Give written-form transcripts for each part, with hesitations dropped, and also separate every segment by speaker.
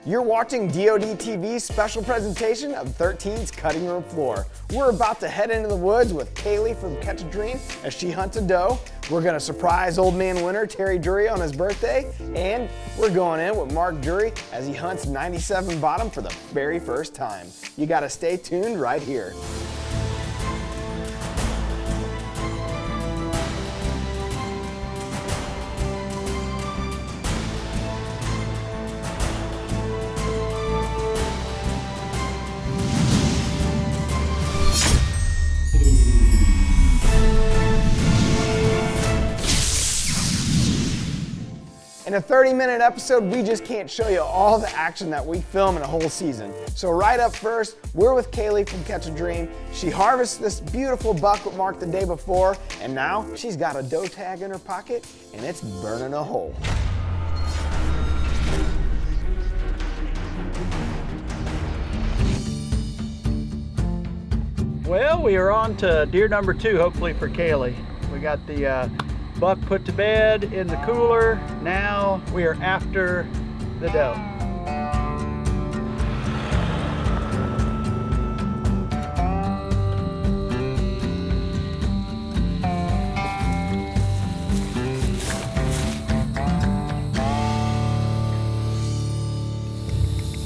Speaker 1: You're watching DoD TV's special presentation of 13's Cutting Room Floor. We're about to head into the woods with Kaylee from Catch a Dream as she hunts a doe. We're gonna surprise Old Man Winter, Terry Drury, on his birthday. And we're going in with Mark Drury as he hunts 97 bottom for the very first time. You gotta stay tuned right here. In a 30-minute episode, we just can't show you all the action that we film in a whole season. So right up first, we're with Kaylee from Catch a Dream. She harvested this beautiful buck with Mark the day before, and now she's got a doe tag in her pocket, and it's burning a hole.
Speaker 2: Well, we are on to deer number 2, hopefully for Kaylee. We got the buck put to bed in the cooler. Now we are after the doe.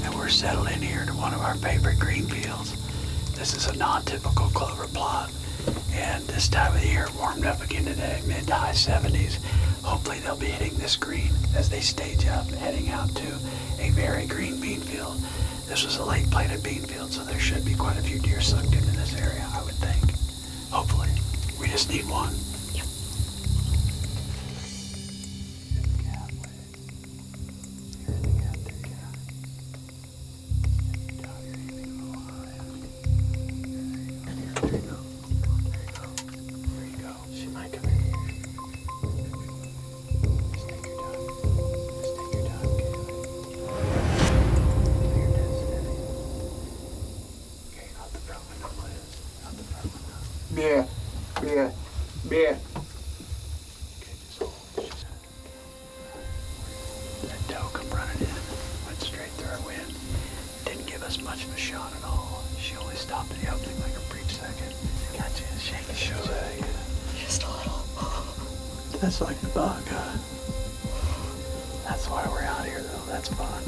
Speaker 3: And we're settled in here to one of our favorite green fields. This is a non-typical clover plot. And this time of the year, it warmed up again today, mid to high 70s. Hopefully they'll be hitting this green as they stage up, heading out to a very green bean field. This was a late planted bean field, so there should be quite a few deer sucked into this area, I would think. Hopefully. We just need one.
Speaker 1: Yeah.
Speaker 3: That doe come running in, went straight through our wind. Didn't give us much of a shot at all. She only stopped at the opening like a brief second. Gotcha, shake the show leg. Just a little. That's like the buck, huh? That's why we're out here though, that's fun.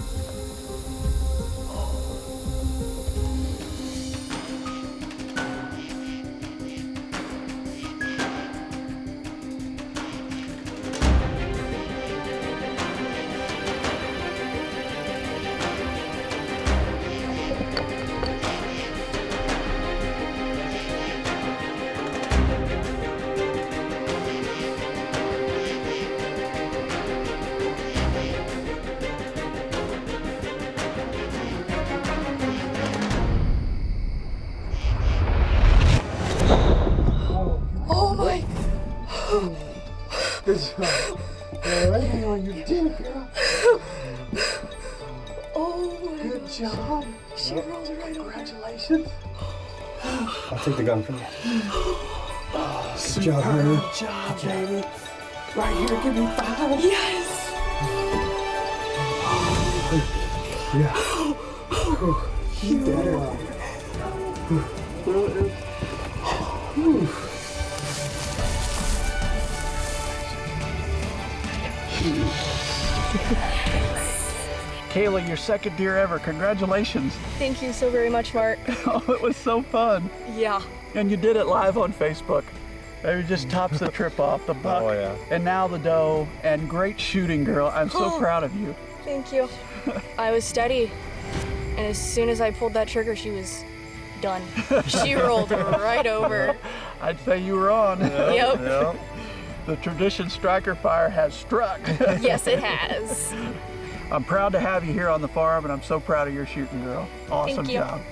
Speaker 1: Good job. All right, hang on, you did it, girl.
Speaker 4: Oh my
Speaker 1: Good job.
Speaker 4: She rolled right over.
Speaker 1: Congratulations.
Speaker 5: I'll take the gun from you.
Speaker 1: Good job, honey. Good job, baby. Right here, give me 5.
Speaker 4: Yes!
Speaker 1: Yeah. You did it.
Speaker 2: Kaylee, your second deer ever. Congratulations.
Speaker 4: Thank you so very much, Mark.
Speaker 2: Oh, it was so fun.
Speaker 4: Yeah.
Speaker 2: And you did it live on Facebook. It just tops the trip off. The buck,
Speaker 5: Oh, yeah.
Speaker 2: and now the doe, and great shooting, girl. I'm so proud of you.
Speaker 4: Thank you. I was steady, and as soon as I pulled that trigger, she was done. She rolled right over.
Speaker 2: I'd say you were on.
Speaker 4: Yep.
Speaker 2: The tradition striker fire has struck.
Speaker 4: Yes, it has.
Speaker 2: I'm proud to have you here on the farm, and I'm so proud of your shooting, girl. Awesome
Speaker 4: Thank you.
Speaker 2: job.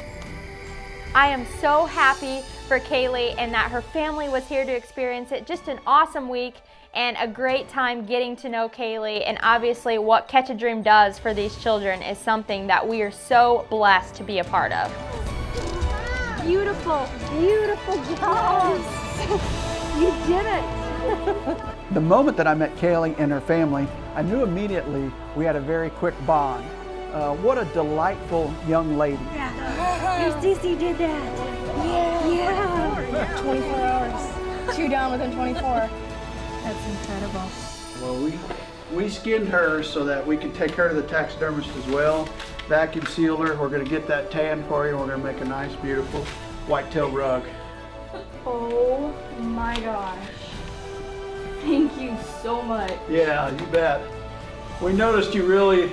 Speaker 6: I am so happy for Kaylee and that her family was here to experience it. Just an awesome week and a great time getting to know Kaylee, and obviously what Catch a Dream does for these children is something that we are so blessed to be a part of. Beautiful, beautiful job. You did it.
Speaker 2: The moment that I met Kaylee and her family, I knew immediately we had a very quick bond. What a delightful young lady.
Speaker 6: Your sissy did that. Yeah.
Speaker 4: 24 hours. 2 down within 24.
Speaker 6: That's incredible.
Speaker 2: Well, we skinned her so that we could take her to the taxidermist as well. Vacuum seal her. We're going to get that tan for you. We're going to make a nice, beautiful whitetail rug.
Speaker 4: Oh my gosh. Thank you so much.
Speaker 2: Yeah, you bet. We noticed you really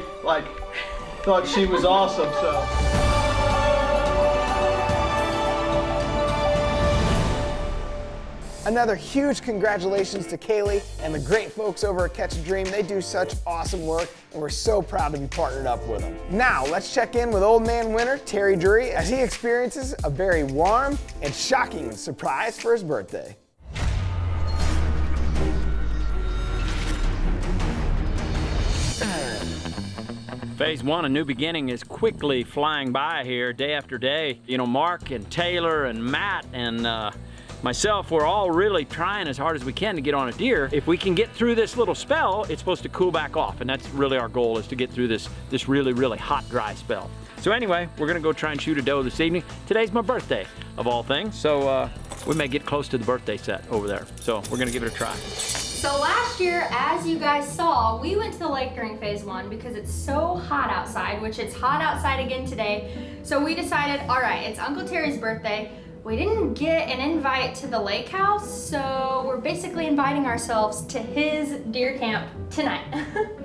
Speaker 2: thought she was awesome, so.
Speaker 1: Another huge congratulations to Kaylee and the great folks over at Catch a Dream. They do such awesome work, and we're so proud to be partnered up with them. Now, let's check in with old man winner Terry Drury as he experiences a very warm and shocking surprise for his birthday.
Speaker 7: Phase 1, A New Beginning, is quickly flying by here day after day. You know, Mark and Taylor and Matt and myself, we're all really trying as hard as we can to get on a deer. If we can get through this little spell, it's supposed to cool back off, and that's really our goal, is to get through this really, really hot, dry spell. So anyway, we're gonna go try and shoot a doe this evening. Today's my birthday, of all things, so we may get close to the birthday set over there. So we're gonna give it a try.
Speaker 6: So last year, as you guys saw, we went to the lake during phase 1 because it's so hot outside, which it's hot outside again today. So we decided, all right, it's Uncle Terry's birthday. We didn't get an invite to the lake house, so we're basically inviting ourselves to his deer camp tonight.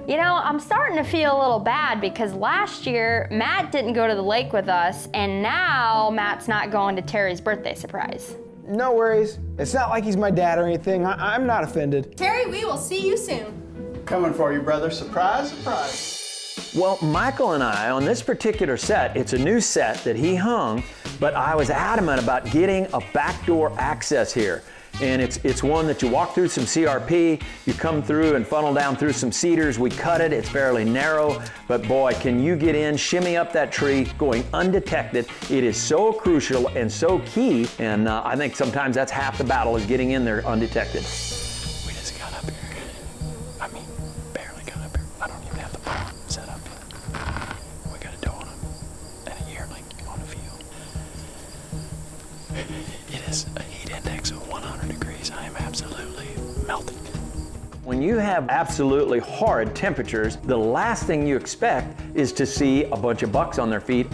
Speaker 6: You know, I'm starting to feel a little bad because last year, Matt didn't go to the lake with us, and now Matt's not going to Terry's birthday surprise.
Speaker 1: No worries. It's not like he's my dad or anything. I'm not offended.
Speaker 4: Terry, we will see you soon.
Speaker 2: Coming for you, brother. Surprise, surprise.
Speaker 8: Well, Michael and I, on this particular set, it's a new set that he hung, but I was adamant about getting a backdoor access here. And it's one that you walk through some CRP, you come through and funnel down through some cedars. We cut it, it's fairly narrow, but boy, can you get in, shimmy up that tree, going undetected. It is so crucial and so key, and I think sometimes that's half the battle, is getting in there undetected.
Speaker 3: We just got up here. I mean, barely got up here. I don't even have the bomb set up yet. We got a doe on him and a yearling on a field. It is a heat index of 100 degrees. I am absolutely melting.
Speaker 8: When you have absolutely horrid temperatures, the last thing you expect is to see a bunch of bucks on their feet.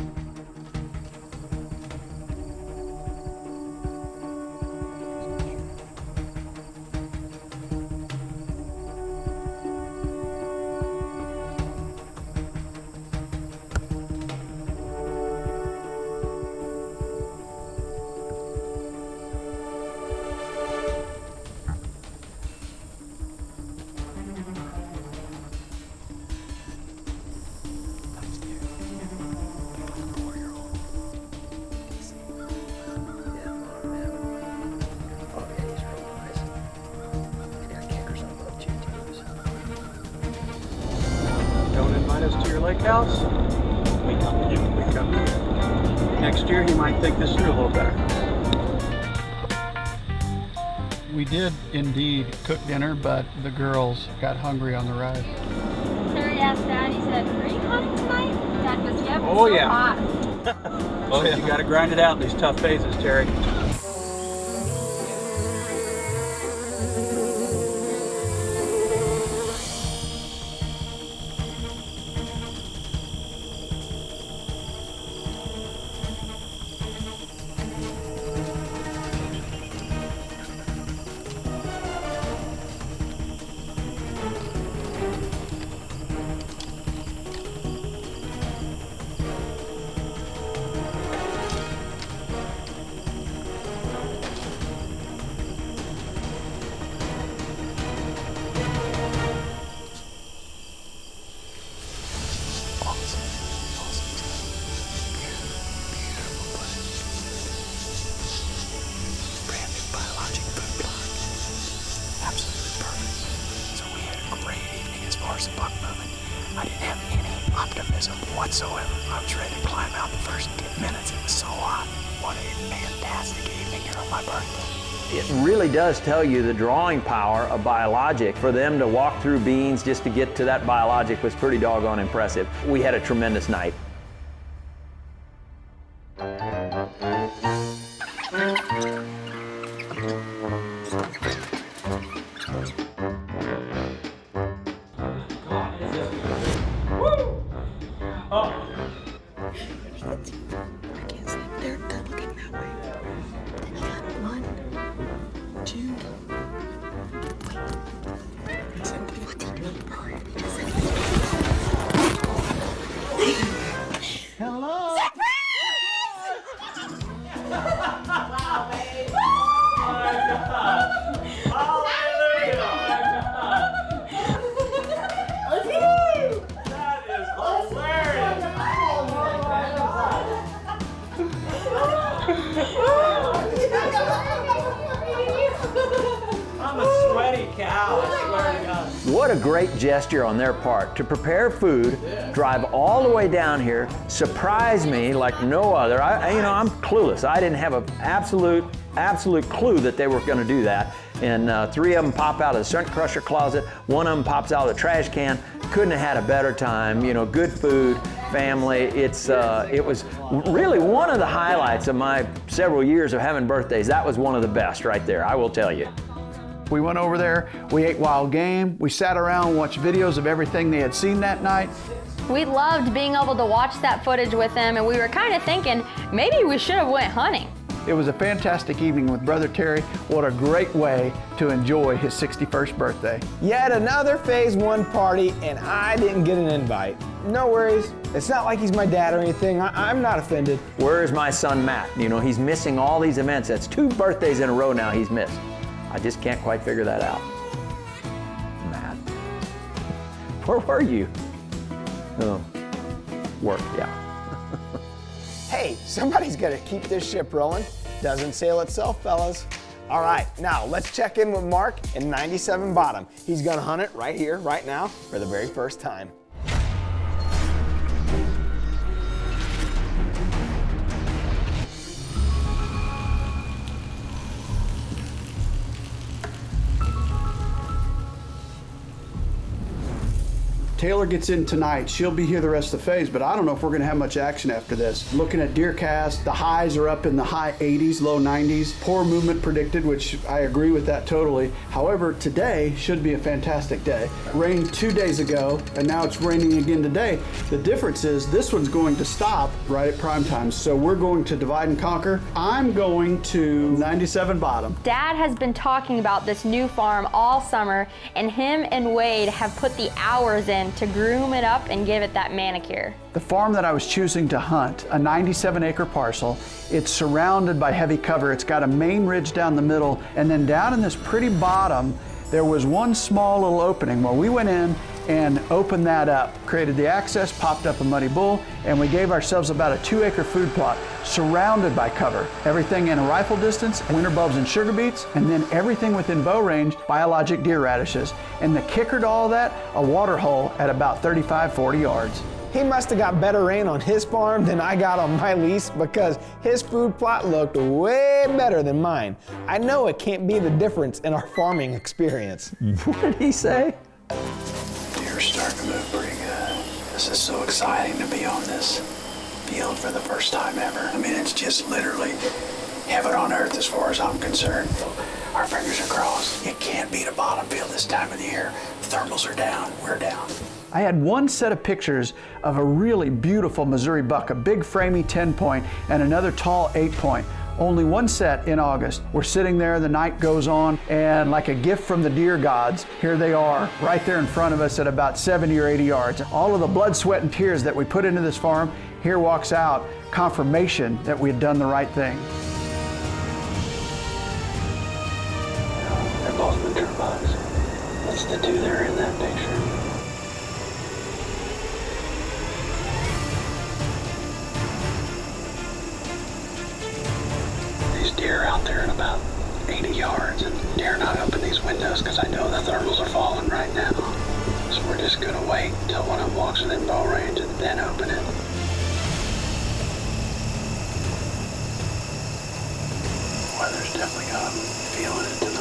Speaker 2: Don't invite us to your lake house? We come to you. We come to you. Next year, he might think this through a little better. We did indeed cook dinner, but the girls got hungry on the ride.
Speaker 6: Terry asked Dad, he said, "Are you hunting tonight?" Dad goes, "Yep,
Speaker 2: Oh,
Speaker 6: it's so
Speaker 2: yeah.
Speaker 6: hot."
Speaker 2: Well, you got to grind it out in these tough phases, Terry.
Speaker 3: Brand new biologic food plot. Absolutely perfect. So we had a great evening as far as the buck movement. I didn't have any optimism whatsoever. I was ready to climb out the first minutes. It was so hot. What a fantastic evening here on my birthday.
Speaker 8: it really does tell you the drawing power of Biologic. For them to walk through beans just to get to that Biologic was pretty doggone impressive. We had a tremendous night. What a great gesture on their part to prepare food, drive all the way down here, surprise me like no other. I'm clueless. I didn't have an absolute clue that they were going to do that. And 3 of them pop out of the stunt crusher closet. 1 of them pops out of the trash can. Couldn't have had a better time. You know, good food, family. It was really one of the highlights of my several years of having birthdays. That was one of the best right there, I will tell you.
Speaker 2: We went over there, we ate wild game, we sat around and watched videos of everything they had seen that night.
Speaker 6: We loved being able to watch that footage with them, and we were kind of thinking maybe we should have went hunting.
Speaker 2: It was a fantastic evening with Brother Terry. What a great way to enjoy his 61st birthday.
Speaker 1: Yet another Phase 1 party, and I didn't get an invite. No worries. It's not like he's my dad or anything. I'm not offended.
Speaker 8: Where's my son Matt? You know, he's missing all these events. That's 2 birthdays in a row now he's missed. I just can't quite figure that out. Matt, where were you? Oh, work, yeah.
Speaker 1: Hey, somebody's got to keep this ship rolling. Doesn't sail itself, fellas. All right, now let's check in with Mark in 97 Bottom. He's gonna hunt it right here, right now, for the very first time.
Speaker 2: Taylor gets in tonight. She'll be here the rest of the phase, but I don't know if we're gonna have much action after this. Looking at deer cast, the highs are up in the high 80s, low 90s. Poor movement predicted, which I agree with that totally. However, today should be a fantastic day. It rained 2 days ago, and now it's raining again today. The difference is this one's going to stop right at prime time, so we're going to divide and conquer. I'm going to 97 Bottom.
Speaker 6: Dad has been talking about this new farm all summer, and him and Wade have put the hours in to groom it up and give it that manicure.
Speaker 2: The farm that I was choosing to hunt, a 97-acre parcel, it's surrounded by heavy cover. It's got a main ridge down the middle, and then down in this pretty bottom, there was one small little opening where we went in and opened that up, created the access, popped up a muddy bull, and we gave ourselves about a 2-acre food plot surrounded by cover. Everything in a rifle distance, winter bulbs and sugar beets, and then everything within bow range, biologic deer radishes. And the kicker to all that, a water hole at about 35, 40 yards.
Speaker 1: He must have got better rain on his farm than I got on my lease because his food plot looked way better than mine. I know it can't be the difference in our farming experience.
Speaker 8: What did he say?
Speaker 3: Deer's starting to move pretty good. This is so exciting to be on this field for the first time ever. I mean, it's just literally heaven on earth as far as I'm concerned. Our fingers are crossed. It can't be the bottom field this time of the year. Thermals are down, we're down.
Speaker 2: I had one set of pictures of a really beautiful Missouri buck, a big framey 10-point and another tall 8-point. Only one set in August. We're sitting there, the night goes on, and like a gift from the deer gods, here they are, right there in front of us at about 70 or 80 yards. All of the blood, sweat, and tears that we put into this farm, here walks out confirmation that we had done the right thing.
Speaker 3: They're both mature bucks. That's the 2 that are in that picture. Deer out there at about 80 yards, and dare not open these windows because I know the thermals are falling right now. So we're just gonna wait until one of them walks within bow range and then open it. Weather's definitely gonna feeling it tonight.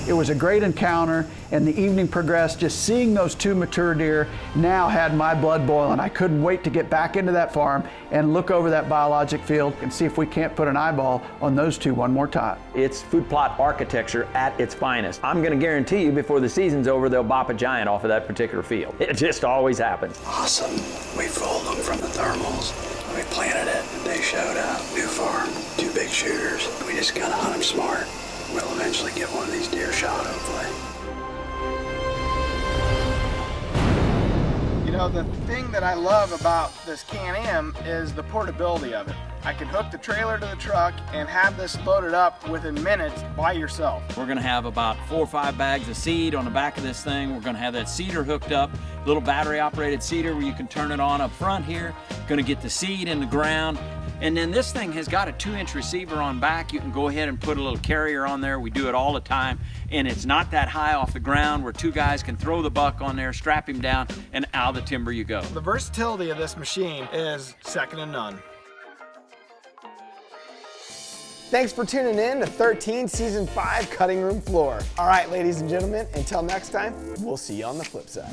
Speaker 3: Yeah.
Speaker 2: It was a great encounter, and the evening progressed. Just seeing those two mature deer now had my blood boiling. I couldn't wait to get back into that farm and look over that biologic field and see if we can't put an eyeball on those two one more time.
Speaker 8: It's food plot architecture at its finest. I'm going to guarantee you before the season's over, they'll bop a giant off of that particular field. It just always happens.
Speaker 3: Awesome. We fooled them from the thermals. We planted it. They showed up. New farm. 2 big shooters. We just gotta hunt them smart. We'll eventually get one of these deer shot, hopefully.
Speaker 1: You know, the thing that I love about this Can-Am is the portability of it. I can hook the trailer to the truck and have this loaded up within minutes by yourself.
Speaker 7: We're gonna have about 4 or 5 bags of seed on the back of this thing. We're gonna have that seeder hooked up, little battery operated seeder where you can turn it on up front here. Gonna get the seed in the ground. And then this thing has got a 2-inch receiver on back. You can go ahead and put a little carrier on there. We do it all the time. And it's not that high off the ground where 2 guys can throw the buck on there, strap him down, and out of the timber you go.
Speaker 1: The versatility of this machine is second to none. Thanks for tuning in to 13 Season 5 Cutting Room Floor. All right, ladies and gentlemen, until next time, we'll see you on the flip side.